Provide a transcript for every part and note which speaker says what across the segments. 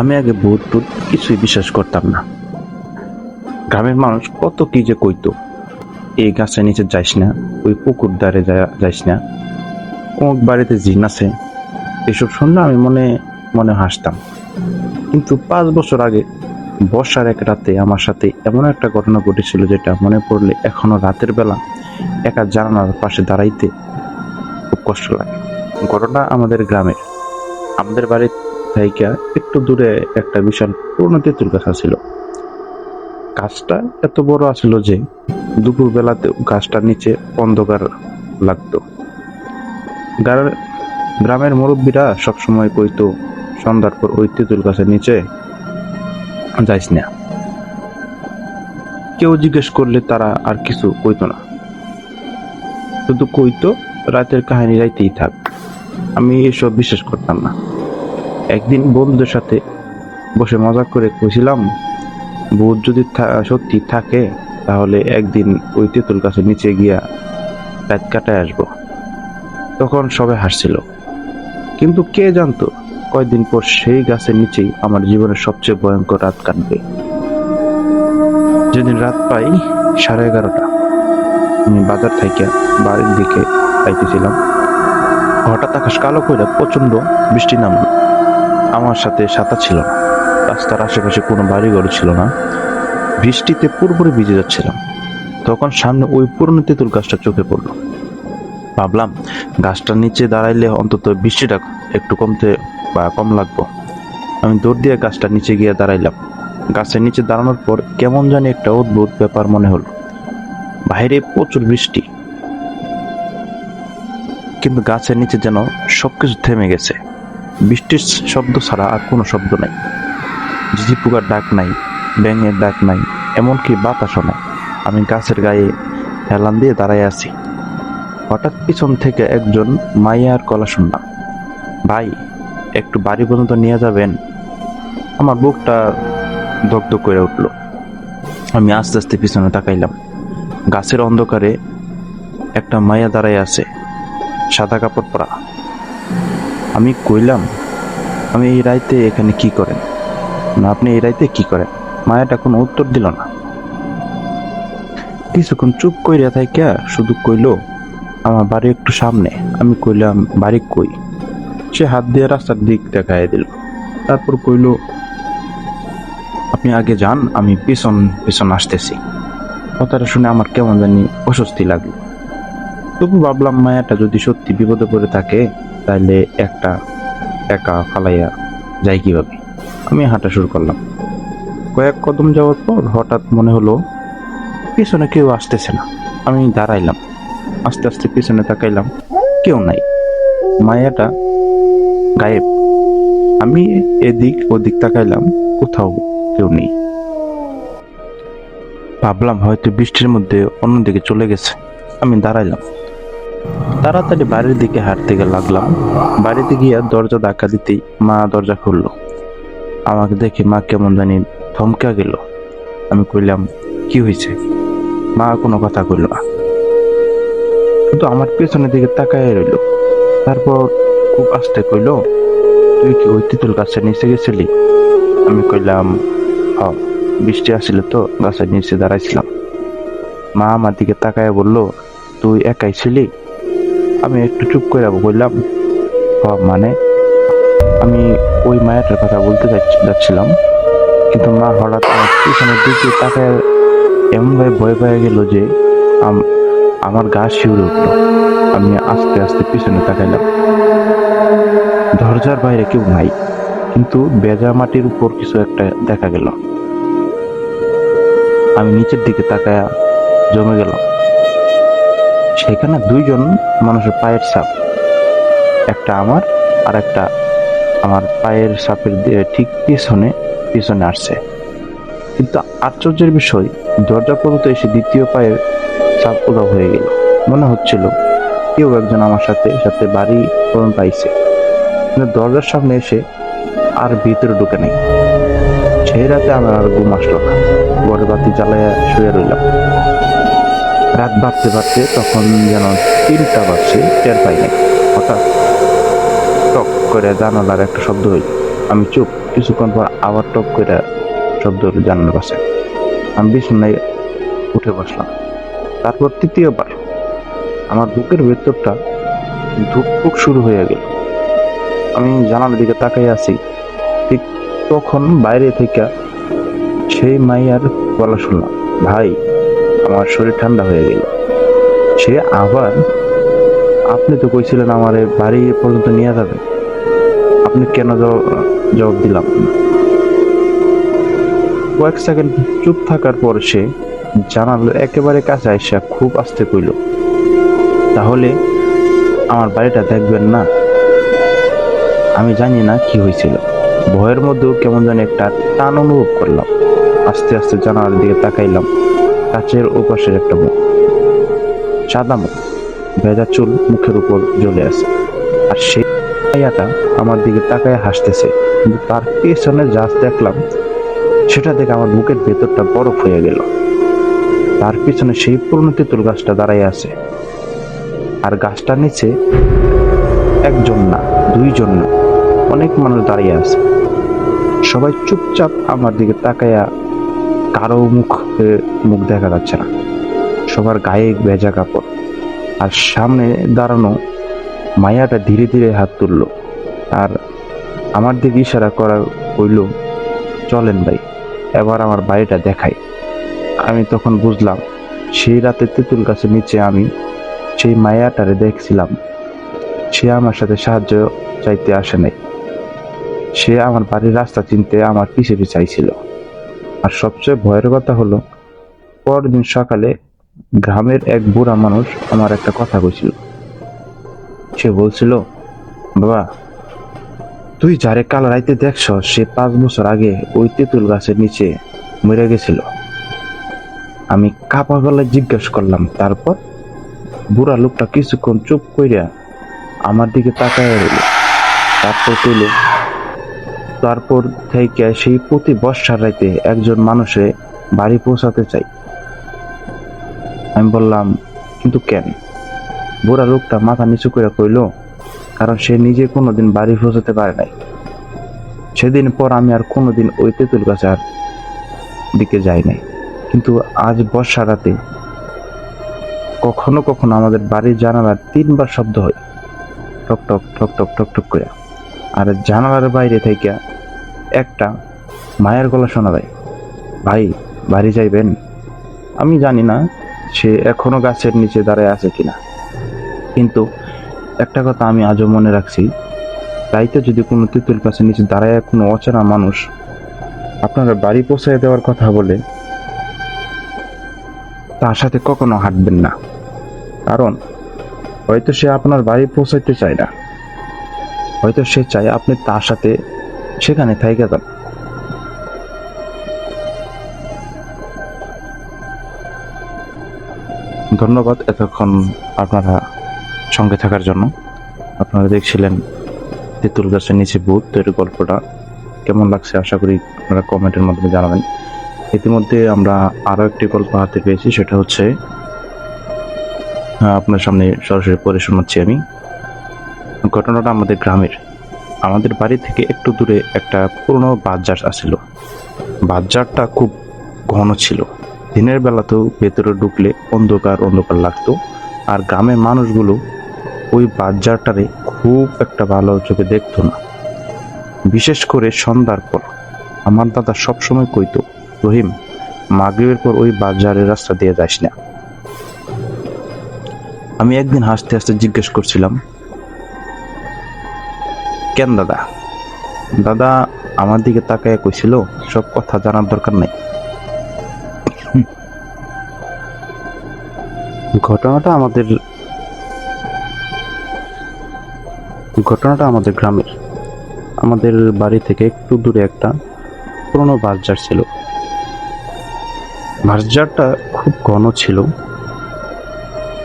Speaker 1: আমি আগে ভূত টুত কিছুই বিশ্বাস করতাম না। গ্রামের মানুষ কত কি যে কইতো, এই গাছের নিচে যাইস না, ওই পুকুর ধারে যাইস না, অমুক বাড়িতে জিন আছে। এসব শুনলে আমি মনে মনে হাসতাম। কিন্তু 5 বছর আগে বর্ষার এক রাতে আমার সাথে এমন একটা ঘটনা ঘটেছিল যেটা মনে পড়লে এখনো রাতের বেলা একা জানালার পাশে দাঁড়াইতে খুব কষ্ট লাগে। ঘটনা আমাদের গ্রামের, আমাদের বাড়ির থেকে একটু দূরে একটা বিশাল পুরনো তেঁতুল গাছ ছিল। গাছটা এত বড় আছিল যে দুপুর বেলাতে গাছটার নিচে অন্ধকার লাগতো। গ্রামের গ্রামের মুরব্বীরা সবসময় কইতো, সন্ধ্যার পর ওই তেঁতুল গাছের নিচে যাইস না। কেউ জিজ্ঞেস করলে তারা আর কিছু কইতো না, শুধু কইতো রাতের কাহিনী রাইতেই থাক। আমি এসব বিশ্বাস করতাম না। একদিন বন্ধুদের সাথে বসে মজা করে কইছিলাম, ভূত যদি সত্যি থাকে তাহলে একদিন ওই তেঁতুল গাছের নিচে গিয়া রাত কাটায় আসবো। তখন সবাই হাসছিল, কিন্তু কে জানতো কয়েকদিন পর সেই গাছের নিচেই আমার জীবনের সবচেয়ে ভয়ঙ্কর রাত কাটবে। যেদিন রাত পাই 11:30, আমি বাজার থেকে বাড়ির দিকে যাইতেছিলাম। হঠাৎ আকাশ কালো কইরা প্রচন্ড বৃষ্টি নামলো। আমার সাথে ছাতা ছিল না, রাস্তার আশেপাশে কোনো বাড়িঘর ছিল না, বৃষ্টিতে পুরোপুরি ভিজে যাচ্ছিলাম। তখন সামনে ওই পুরনো তেঁতুল গাছটা চোখে পড়লো। ভাবলাম গাছটার নিচে দাঁড়াইলে অন্তত বৃষ্টিটা একটু কম লাগবো। আমি দৌড় দিয়ে গাছটার নিচে গিয়ে দাঁড়াইলাম। গাছের নিচে দাঁড়ানোর পর কেমন জানি একটা অদ্ভুত ব্যাপার মনে হলো। বাইরে প্রচুর বৃষ্টি, কিন্তু গাছের নিচে যেন সবকিছু থেমে গেছে। বৃষ্টির শব্দ ছাড়া আর কোনো শব্দ নাই। ঝিঝি পোকার ডাক নাই, ব্যাঙের ডাক নাই, এমনকি বাতাসও নাই। আমি গাছের গায়ে হেলান দিয়ে দাঁড়ায় আছি। হঠাৎ পিছন থেকে একজন মাইয়ার গলা শুনলাম, ভাই, একটু বাড়ি পর্যন্ত নিয়ে যাবেন? আমার বুকটা দগ্ধ করে উঠল। আমি আস্তে আস্তে পিছনে তাকাইলাম। গাছের অন্ধকারে একটা মাইয়া দাঁড়ায় আছে, সাদা কাপড় পরা। আমি কইলাম, আমি এই রাইতে এখানে কি করেন? না, আপনি এই রাইতে কি করেন? মায়াটা কোনো উত্তর দিল না। কিছুক্ষণ চুপ কইরা থাইকা শুধু কইল, আমার বাড়ি একটু সামনে। আমি কইলাম, বাড়ি কই? সে হাত দিয়ে রাস্তার দিক দেখায় দিল। তারপর কইল, আপনি আগে যান, আমি পিছন পিছন আসতেছি। কথাটা শুনে আমার কেমন জানি অস্বস্তি লাগলো। তবু ভাবলাম, মায়াটা যদি সত্যি বিপদে পড়ে থাকে তাহলে একা ফালাইয়া যাই কিভাবে? আমি হাঁটা শুরু করলাম। কয়েক কদম যাওয়ার পর হঠাৎ মনে হলো পিছনে কেউ আসতেছে না। আমি দাঁড়াইলাম, আস্তে আস্তে পিছনে তাকাইলাম, কেউ নাই। মায়াটা গায়েব। আমি এদিক ওদিক তাকাইলাম, কোথাও কেউ নেই। ভাবলাম হয়তো বৃষ্টির মধ্যে অন্যদিকে চলে গেছে। আমি দাঁড়াইলাম, তাড়াতাড়ি বাড়ির দিকে হাঁটতে লাগলাম। বাড়িতে গিয়া দরজা ধাক্কা দিতেই মা দরজা খুললো। আমাকে দেখে মা কেমন জানি থমকা গেল। আমি কইলাম, কি হয়েছে? মা কোনো কথা কইল না, শুধু আমার পেছনের দিকে তাকায় রইল। তারপর খুব আস্তে কইল, তুই কি ওই তেঁতুল গাছের নিচে গেছিলি? আমি কইলাম, হ, বৃষ্টি আসছিল তো গাছের নিচে দাঁড়াইছিলাম। মা আমার দিকে তাকায় বলল, তুই একাই ছিলি? আমি একটু চুপ করে বললাম, হ, মানে আমি ওই মায়াটার কথা বলতে যাচ্ছিলাম। কিন্তু মা হঠাৎ আমার পিছনের দিকে তাকায় এমন ভাবে ভয় পেয়ে গেল যে আমার গা শিউরে উঠলো। আমি আস্তে আস্তে পিছনে তাকাইলাম। দরজার বাইরে কেউ নাই, কিন্তু ভেজা মাটির উপর কিছু একটা দেখা গেল। আমি নিচের দিকে তাকায়া জমে গেলাম। সেখানে 2জন মানুষের পায়ের ছাপ, একটা আমার আর একটা আমার পায়ের ছাপের ঠিক পিছনে পিছনে আসছে। কিন্তু আশ্চর্যের বিষয়, দরজা পর্যন্ত এসে দ্বিতীয় পায়ের ছাপ উধাও হয়ে গেল। মনে হচ্ছিল কেউ একজন আমার সাথে সাথে বাড়ি পর্যন্ত আইছে, কিন্তু দরজার সামনে এসে আর ভিতরে ঢুকে নাই। সেই রাতে আমার আর ঘুম আসলো না। ঘরে বাতি জ্বালাইয়া শুয়ে রইলাম। রাত বাড়তে বাড়তে তখন যেন 3টা বাজছে, টের পাই নাই। হঠাৎ টক করে জানালার একটা শব্দ হইল। আমি চুপ। কিছুক্ষণ পর আবার টপ করে শব্দ হলো জানালার পাশে। আমি বিছানায় উঠে বসলাম। তারপর তৃতীয়বার আমার বুকের ভেতরটা ধুকপুক শুরু হয়ে গেল। আমি জানালার দিকে তাকাই আছি, ঠিক তখন বাইরে থেকে সেই মাইয়ার গলা শুনলাম, ভাই। আমার শরীর ঠান্ডা হয়ে গেল। সে আবার, আপনি তো কইছিলেন আমারে বাড়ি পর্যন্ত নিয়ে যাবেন, আপনি কেন জবাব দিলাম না? কয়েক সেকেন্ড চুপ থাকার পর সে জানালার একেবারে কাছে আইসা খুব আস্তে কইল, তাহলে আমার বাড়িটা দেখবেন না? আমি জানি না কি হয়েছিল, ভয়ের মধ্যেও কেমন জানি একটা টান অনুভব করলাম। আস্তে আস্তে জানালার দিকে তাকাইলাম। কাচের ওপাশের একটা মুখ, সাদা মুখ, ভেজা চুল মুখের উপর জ্বলে আছে, আর সেই মাইয়াটা আমার দিকে তাকায় হাসতেছে। কিন্তু তার পেছনে যা দেখলাম সেটা দেখে আমার বুকের ভেতরটা বরফ হয়ে গেল। তার পিছনে সেই পুরনো তেঁতুল গাছটা দাঁড়াই আছে, আর গাছটার নিচে একজন না, দুইজন না, অনেক মানুষ দাঁড়িয়ে আছে। সবাই চুপচাপ আমার দিকে তাকায়া, কারো মুখ দেখা যাচ্ছে না। সবার গায়ে ভেজা কাপড়। আর সামনে দাঁড়ানো মায়াটা ধীরে ধীরে হাত তুললো আর আমার দিকে ইশারা করা হইল, চলেন ভাই, এবার আমার বাড়িটা দেখাই। আমি তখন বুঝলাম সেই রাতে তেঁতুল গাছের নিচে আমি সেই মায়াটারে দেখছিলাম। সে আমার সাথে সাহায্য চাইতে আসে নাই, সে আমার বাড়ির রাস্তা চিনতে আমার পিছে পিছে আইছিল। আর সবচেয়ে ভয়ের কথা হলো, পরদিন সকালে গ্রামের এক বুড়া মানুষ আমার একটা কথা কইছিল। সে বলছিল, বাবা, তুই যারে কাল রাইতে দেখছ সে 5 বছর আগে ওই তেঁতুল গাছের নিচে মরে গেছিল। আমি কাপা গলায় জিজ্ঞেস করলাম, তারপর? বুড়া লোকটা কিছুক্ষণ চুপ কইরা আমার দিকে তাকায় রইল। তারপর কইল, তারপর থেকে সেই প্রতি বর্ষার রাইতে একজন মানুষে বাড়ি পৌঁছাতে চাই। আমি বললাম, কিন্তু কেন? বুড়া লোকটা মাথা নিচু করে কইল, কারণ সে নিজে কোনোদিন বাড়ি পৌঁছাতে পারে নাই। সেদিন পর আমি আর কোনোদিন ওই তেঁতুল গাছের দিকে যাই নাই। কিন্তু আজ বর্ষা রাতে কখনো কখনো আমাদের বাড়ির জানালার 3বার শব্দ হয়, ঠক ঠক ঠক ঠক ঠক ঠক করে। আর জানালার বাইরে থেকে একটা মায়ের গলা শোনা যায়, ভাই, বাড়ি যাইবেন? আমি জানি না সে এখনো গাছের নিচে দাঁড়ায় আছে কিনা, কিন্তু একটা কথা আমি আজও মনে রাখছি, রাইতে যদি কোনো তেঁতুল গাছের নিচে দাঁড়ায় কোনো অচেনা মানুষ আপনারা বাড়ি পৌঁছায় দেওয়ার কথা বলে, তার সাথে কখনো হাঁটবেন না। কারণ হয়তো সে আপনার বাড়ি পৌঁছাইতে চায় না, হয়তো সে চায় আপনি তার সাথে সেখানে থাইকা যান। ধন্যবাদ এতক্ষণ আপনারা সঙ্গে থাকার জন্য। আপনারা দেখছিলেন তেঁতুল গাছের নিচে ভূত তৈরি গল্পটা। কেমন লাগছে আশা করি আপনারা কমেন্টের মাধ্যমে জানাবেন। ইতিমধ্যে আমরা আরো একটি গল্প হাতে পেয়েছি, সেটা হচ্ছে আপনার সামনে সরাসরি পড়ে শোনাচ্ছি আমি। ঘটনাটা আমাদের গ্রামের, আমাদের বাড়ি থেকে একটু দূরে একটা পুরনো বাজার আছিল। বাজারটা খুব ঘন ছিল, দিনের বেলাতেও ভেতরে ঢুকলে অন্ধকার অন্ধকার লাগতো। আর গ্রামের মানুষগুলো ওই বাজারটারে খুব একটা ভালো চোখে দেখতো না, বিশেষ করে সন্ধ্যার পর। আমার দাদা সবসময় কইতো, রহিম, মাগরিবের পর ওই বাজারের রাস্তা দিয়ে যাস না। আমি একদিন হাসতে হাসতে জিজ্ঞেস করছিলাম, কেন দাদা? দাদা আমার দিকে তাকায় কইছিল, সব কথা জানার দরকার নাই। ঘটনাটা আমাদের গ্রামের, আমাদের বাড়ি থেকে একটু দূরে একটা পুরনো বাজার ছিল। বাজারটা খুব ঘন ছিল,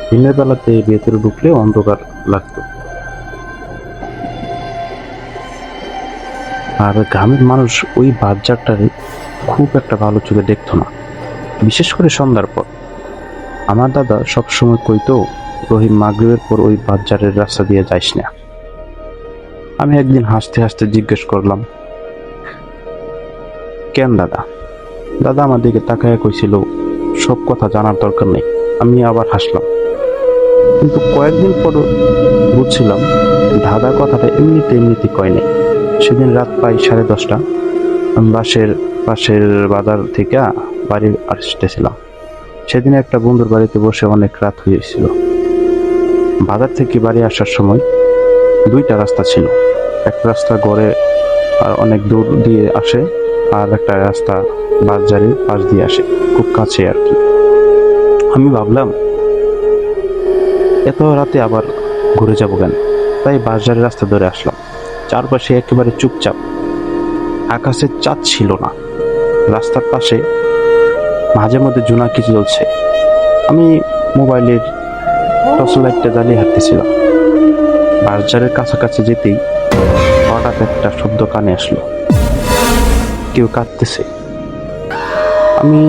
Speaker 1: দিনের বেলাতে ভেতরে ঢুকলে অন্ধকার লাগতো। আর গ্রামের মানুষ ওই বাজারটারে খুব একটা ভালো চোখে দেখতো না, বিশেষ করে সন্ধ্যার পর। আমার দাদা সবসময় কইতো, রহিম, মাগরিবের পর ওই বাজারের রাস্তা দিয়ে যাইস না। আমি একদিন হাসতে হাসতে জিজ্ঞেস করলাম, কেন দাদা? দাদা আমার দিকে তাকায় কইছিল, সব কথা জানার দরকার নেই। আমি আবার হাসলাম, কিন্তু কয়েকদিন পর বুঝছিলাম দাদা কথাটা এমনিতে কয় নাই। সেদিন রাত প্রায় 10:30, আমি পাশের বাজার থেকে বাড়ি আসতেছিলাম। সেদিন একটা বন্ধুর বাড়িতে বসে অনেক রাত হয়েছিল। বাজার থেকে বাড়ি আসার সময় দুইটা রাস্তা ছিল। একটা রাস্তা গড়ে আর অনেক দূর দিয়ে আসে, আর একটা রাস্তা বাজারের পাশ দিয়ে আসে, খুব কাছে আর কি। আমি ভাবলাম এত রাতে আবার ঘুরে যাবো কেন, তাই বাজারের রাস্তা ধরে আসলাম। চারপাশে একেবারে চুপচাপ, আকাশে চাঁদ ছিল না। রাস্তার পাশে মাঝে মধ্যে জোনাকি জ্বলছে। আমি মোবাইলের টর্চ লাইটটা জ্বালিয়ে হাঁটতেছিলাম। বাজারের কাছাকাছি যেতেই হঠাৎ একটা শব্দ কানে আসলো, কেউ কাঁদতেছে। আমি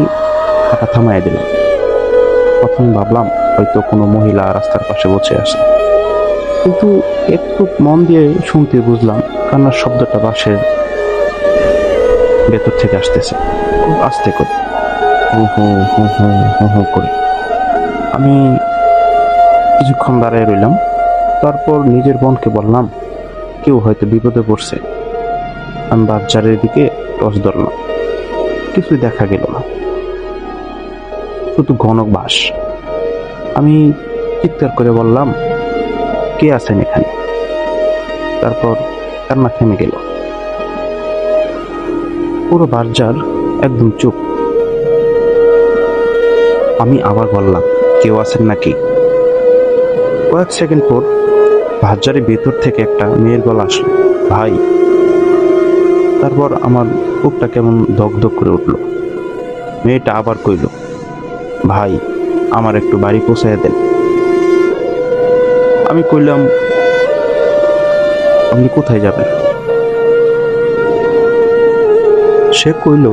Speaker 1: হাঁটা থামাই দিলাম। প্রথমে ভাবলাম হয়তো কোনো মহিলা রাস্তার পাশে বসে আছে, কিন্তু একটু মন দিয়ে শুনতে বুঝলাম কান্নার শব্দটা বাসের ভেতর থেকে আসতেছে, খুব আস্তে করে, হু হু হু হু হু হু করে। আমি কিছুক্ষণ দাঁড়ায় রইলাম, তারপর নিজের বোনকে বললাম কেউ হয়তো বিপদে পড়ছে। আমি বাজারের দিকে টর্চ ধরলাম, কিছুই দেখা গেল না, শুধু ঘন বাস। আমি চিৎকার করে বললাম, কে আছেন এখানে? তারপর কান্না থেমে গেল। পুরো বাজার একদম চুপ। আমি আবার বললাম, কেউ আছেন নাকি? কয়েক সেকেন্ড পর বাজারের ভেতর থেকে একটা মেয়ের গলা আসলো, ভাই। তারপর আমার বুকটা কেমন দগদগ করে উঠলো। মেয়েটা আবার কইল, ভাই, আমার একটু বাড়ি পৌঁছাইয়া দেন। আমি কইলাম, আপনি কোথায় যাবেন? সে কইল,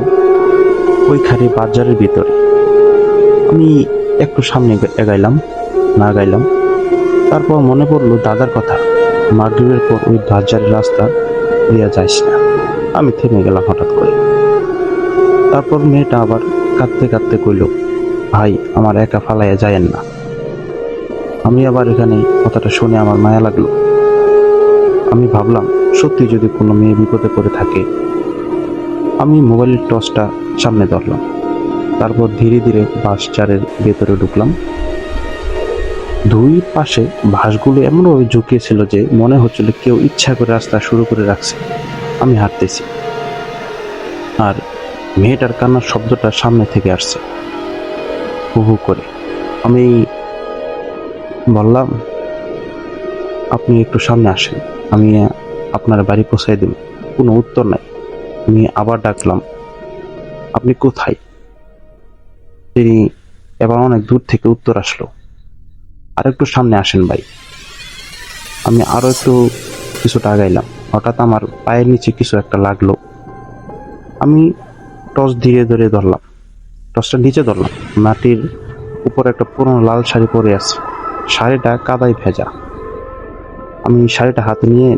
Speaker 1: ওইখানে বাজারের ভিতরে। আমি একটু সামনে এগাইলাম, না গাইলাম। তারপর মনে পড়লো দাদার কথা, মাগরিবের পর ওই বাজারের রাস্তা দিয়া যাইস না। আমি থেমে গেলাম হঠাৎ করে। তারপর মেয়েটা আবার কাঁদতে কাঁদতে কইল, ভাই, আমার একা ফালাইয়া যায়েন না। আমি আবার এখানে কথাটা শুনে আমার মায়া লাগলো। আমি ভাবলাম সত্যি যদি কোনো মেয়ে বিপদে পড়ে থাকে। আমি মোবাইলের টর্চটা সামনে ধরলাম, তারপর ধীরে ধীরে বাসচারের ভেতরে ঢুকলাম। দুই পাশে বাসগুলো এমনভাবে ঝুঁকিয়েছিল যে মনে হচ্ছিল কেউ ইচ্ছা করে রাস্তা শুরু করে রাখছে। আমি হাঁটতেছি, আর মেয়েটার কান্নার শব্দটা সামনে থেকে আসছে, হু হু করে। আমি বললাম, আপনি একটু সামনে আসেন, আমি আপনার বাড়ি পৌঁছাই দেব। কোনো উত্তর নাই। আমি আবার ডাকলাম, আপনি কোথায়? তিনি এবার অনেক দূর থেকে উত্তর আসলো, আর একটু সামনে আসেন ভাই। আমি আরো একটু কিছুটা আগাইলাম। হঠাৎ আমার পায়ের নিচে কিছু একটা লাগলো। আমি টর্চ ধীরে ধরে ধরলাম, টর্চটা নিচে ধরলাম। মাটির উপর একটা পুরনো লাল শাড়ি পরে আছে, শাড়িটা কাদায় ভেজা। আমি শাড়িটা হাতে নিয়ে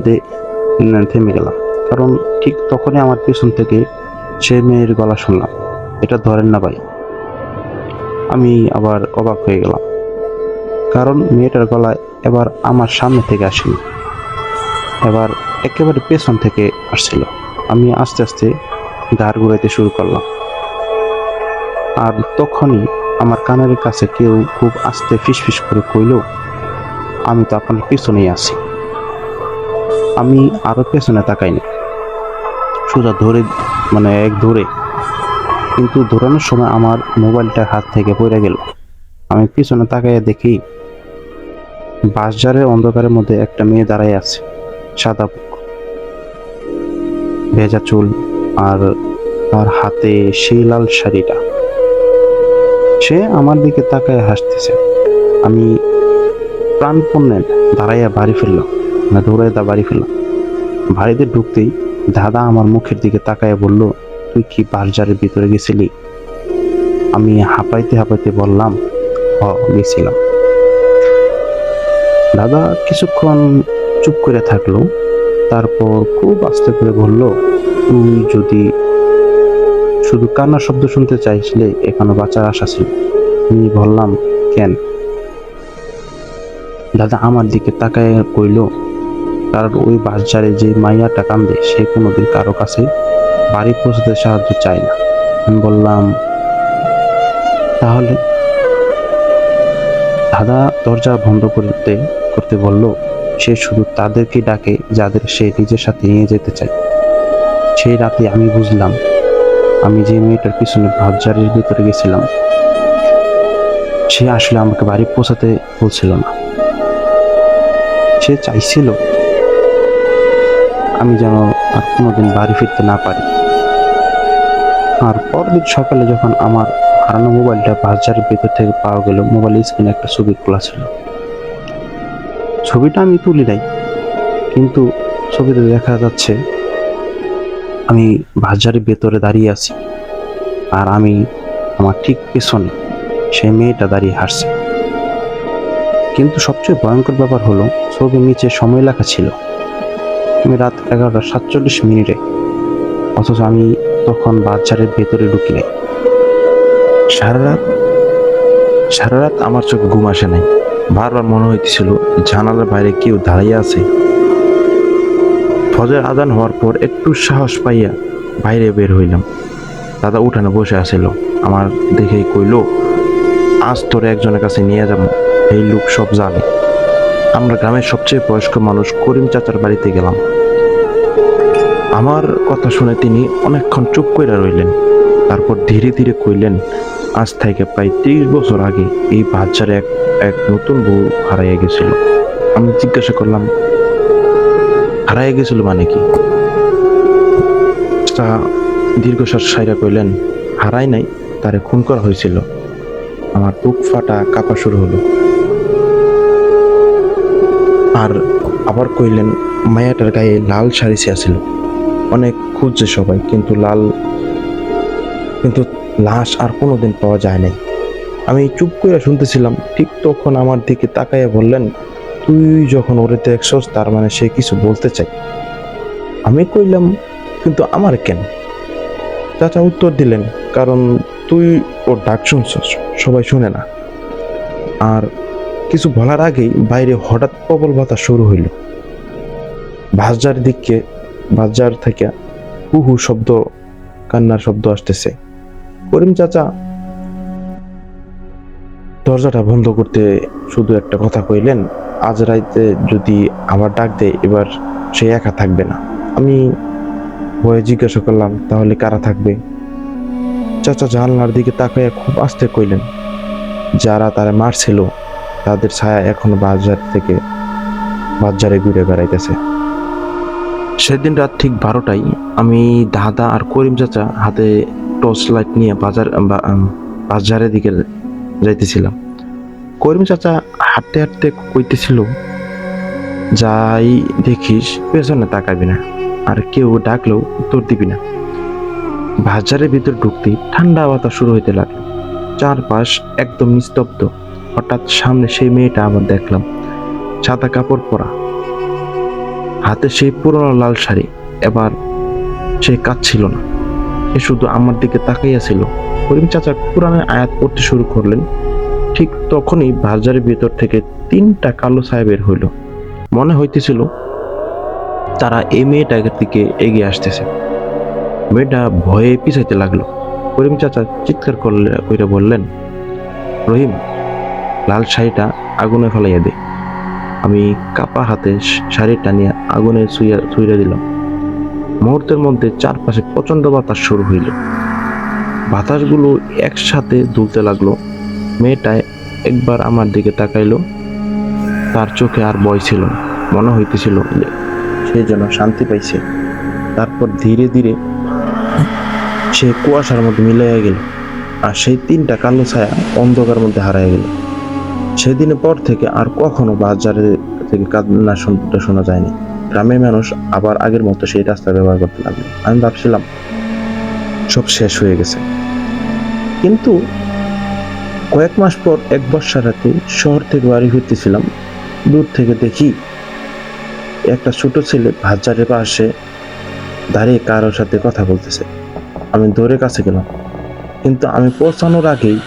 Speaker 1: থেমে গেলাম, কারণ ঠিক তখনই আমার পেছন থেকে সে মেয়ের গলা শুনলাম, এটা ধরেন না ভাই। আমি আবার অবাক হয়ে গেলাম, কারণ মেয়েটার গলা এবার আমার সামনে থেকে আসেনি, এবার একেবারে পেছন থেকে আসছিল। আমি আস্তে আস্তে ঘাড় ঘুরাইতে শুরু করলাম, আর তখনই আমার কানের কাছে কেউ খুব আস্তে ফিসফিস করে কইল, আমি তো আপনার পেছনেই আছি। আমি আরো পেছনে তাকাইনি, সোজা ধরে, এক ধরে, কিন্তু ধরানোর সময় আমার মোবাইলটা হাত থেকে পড়ে গেল। আমি পিছনে তাকাইয়া দেখি বাসজারের অন্ধকারের মধ্যে একটা মেয়ে দাঁড়ায় আছে, সাদা বুক, ভেজা চুল, আর তার হাতে সেই লাল শাড়িটা। সে আমার দিকে তাকায় হাসতেছে। আমি প্রাণপণে দাঁড়াইয়া বাড়ি ফিরলাম, দৌড়াইয়া বাড়ি ফিরলাম। বাড়িতে ঢুকতেই দাদা আমার মুখের দিকে তাকায় বলল, তুই কি বাসজারের ভিতরে গেছিলি? আমি হাঁপাইতে হাঁপাইতে বললাম, গেছিলাম। দাদা কিছুক্ষণ চুপ করে থাকলো, তারপর খুব আস্তে করে বলল, তুই যদি শুধু কান্নার শব্দ শুনতে চাইছিলে এখনো বাঁচার আশা ছিল। আমি বললাম, কেন? দাদা আমার দিকে তাকায় কইল, কারণ ওই বাজারে যে মাইয়াটা কান্দে সে কোনোদিন কারো কাছে বাড়ি পৌঁছাতে সাহায্য চায় না। আমি বললাম, তাহলে? দাদা দরজা বন্ধ করতে করতে বলল, সে শুধু তাদেরকে ডাকে যাদের সে নিজের সাথে নিয়ে যেতে চায়। সেই রাতে আমি বুঝলাম, আমি যে মেয়েটার পিছনে বাজারের ভিতরে গেছিলাম সে আসলে আমাকে বাড়ি পৌঁছাতে বলছিল না। সে চাইছিল আমি যেন আর কোনোদিন বাড়ি ফিরতে না পারি। আর পরদিন সকালে যখন আমার হারানো মোবাইলটা বাজারের ভেতর থেকে পাওয়া গেল, মোবাইলের স্ক্রিনে একটা ছবি খোলা ছিল। ছবিটা আমি তুলি নাই, কিন্তু ছবিতে দেখা যাচ্ছে আমি বাজারের ভেতরে দাঁড়িয়ে আছি, আর আমি আমার ঠিক পেছনে সেই মেয়েটা দাঁড়িয়ে হাসছে। কিন্তু সবচেয়ে ভয়ঙ্কর ব্যাপার হলো, ছবির নিচে সময় লেখা ছিল আমি রাত 11:47 অথচ আমি তখন বাজারের ভেতরে ঢুকি নাই। সারা রাত আমার চোখে ঘুম আসে নাই। বারবার মনে হইতেছিল জানালার বাইরে কেউ দাঁড়িয়ে আছে। ফজর আজান হওয়ার পর একটু সাহস পাইয়া বাইরে বের হইলাম। দাদা উঠানে বসে আছিল। আমার দেখেই কইল, আজ তোরে একজনের কাছে নিয়ে যাব, এই লোক সব জানে। আমরা গ্রামের সবচেয়ে বয়স্ক মানুষ করিম চাচার বাড়িতে গেলাম। আমার কথা শুনে তিনি অনেকক্ষণ চুপ কইরা রইলেন। তারপর ধীরে ধীরে কইলেন, আজ থেকে প্রায় 30 বছর আগে এই বাজারে এক নতুন বউ হারাইয়া গেছিল। আমি জিজ্ঞাসা করলাম, হারাইয়া গেছিল মানে কি? দীর্ঘশ্বাস সাইরা কইলেন, হারাই নাই, তারে খুন করা হয়েছিল। আমার বুক ফাটা কাঁপা শুরু হলো। আর আবার কইলেন, মায়াটার গায়ে লাল শাড়ি ছিল। অনেক খুঁজছে সবাই, কিন্তু লাশ আর কোনোদিন পাওয়া যায় নাই। আমি চুপ করে শুনতেছিলাম। ঠিক তখন আমার দিকে তাকাইয়া বললেন, তুই যখন ওরে দেখছস তার মানে সে কিছু বলতে চাই। আমি কইলাম, কিন্তু আমার কেন? চাচা উত্তর দিলেন, কারণ তুই ওর ডাক শুনছস, সবাই শুনে না। আর কিছু বলার আগেই বাইরে হঠাৎ প্রবল বাতাস শুরু হইল। বাজার থেকে হু হু শব্দ, কান্নার শব্দ আসতেছে। করিম চাচা দরজাটা বন্ধ করতে শুধু একটা কথা কইলেন, আজ রাইতে যদি আবার ডাক দেয় এবার সে একা থাকবে না। আমি ভয়ে জিজ্ঞাসা করলাম, তাহলে কারা থাকবে? চাচা জানলার দিকে তাকাইয়া খুব আস্তে কইলেন, যারা তারা মারছিল তাদের ছায়া এখনো বাজারে ঘুরে বেড়াইতেছে। সেদিন রাত ঠিক 12টায় আমি, দাদা আর করিম চাচা হাতে টর্চ লাইট নিয়ে বাজারের দিকে যাইতেছিলাম। করিম চাচা হাঁটতে হাঁটতে কইতেছিল, যাই দেখিস পেছনে তাকাবি না, আর কেউ ডাকলেও উত্তর দিবি না। বাজারের ভিতর ঢুকতে ঠান্ডা বাতাস শুরু হইতে লাগলো। চারপাশ একদম নিস্তব্ধ। হঠাৎ সামনে সেই মেয়েটা আবার দেখলাম, সাদা কাপড় পরা, হাতে সেই পুরনো লাল শাড়ি। এবার সে কাঁদছিল না, সে শুধু আমার দিকে তাকাইয়াছিল। করিম চাচা কোরআনের আয়াত পড়তে শুরু করলেন। ঠিক তখনই বাজারের ভিতর থেকে 3টা কালো ছায়া বের হইল। মনে হইতেছিল তারা এই মেয়েটার দিকে এগিয়ে আসতেছে। মেয়েটা ভয়ে পিছাইতে লাগলো। করিম চাচা চিৎকার করে বললেন, রহিম, লাল শাড়িটা আগুনে ফেলাইয়া দে। আমি কাপা হাতে শাড়িটা নিয়ে আগুনে ছুঁড়ে দিলাম। মুহূর্তের মধ্যে চারপাশে প্রচন্ড বাতাস শুরু হইল। বাতাসগুলো একসাথে দুলতে লাগলো। মেয়েটা একবার আমার দিকে তাকাইলো। তার চোখে আর ভয় ছিল না, মনে হইতেছিল যে সে যেন শান্তি পাইছে। তারপর ধীরে ধীরে সে কুয়াশার মধ্যে মিলাইয়া গেল, আর সেই 3টা কালো ছায়া অন্ধকার মধ্যে হারাইয়া গেল। সেদিনের পর থেকে আর কখনো বাজারে থেকে কান্না শোনা যায়নি। গ্রামের মানুষ আবার আগের মতো সেই রাস্তা ব্যবহার করতে লাগলো। আমি ভাবছিলাম সব শেষ হয়ে গেছে। কিন্তু কয়েক মাস পর এক বর্ষা রাতে শহর থেকে বাড়ি ফিরতেছিলাম। দূর থেকে দেখি একটা ছোট ছেলে বাজারের পাশে দাঁড়িয়ে কারোর সাথে কথা বলতেছে। আমি দৌড়ে কাছে গেলাম, কিন্তু আমি পৌঁছানোর আগেই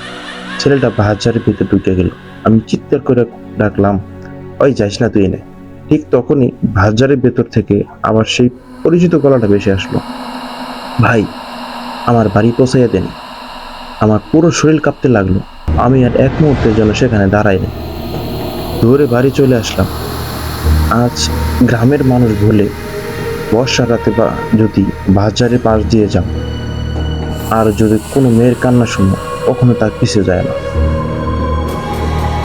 Speaker 1: ছেলেটা বাজারের ভিতরে ঢুকে গেল। আমি চিৎকার করে ডাকলাম, ওই যাইস না তুই এনে। ঠিক তখনই বাজারের ভেতর থেকে আবার সেই পরিচিত গলাটা ভেসে আসলো, ভাই, আমার বাড়ি পৌঁছাইয়া দেন। আমার পুরো শরীর কাঁপতে লাগলো। আমি আর এক মুহূর্তের জন্য সেখানে দাঁড়াইনি, দৌড়ে বাড়ি চলে আসলাম। আজ গ্রামের মানুষ বলে বর্ষা রাতে বা যদি বাজারের পাশ দিয়ে যাও আর যদি কোনো মেয়ের কান্না শুনো, কখনো তার পিছিয়ে যায় না।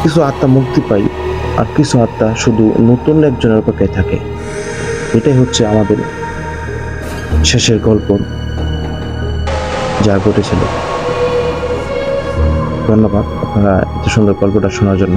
Speaker 1: কিছু আত্মা মুক্তি পাই, আর কিছু আত্মা শুধু নতুন একজনের অপেক্ষায় থাকে। এটাই হচ্ছে আমাদের শেষের গল্প যা ঘটেছিল। ধন্যবাদ আপনারা এত সুন্দর গল্পটা শোনার জন্য।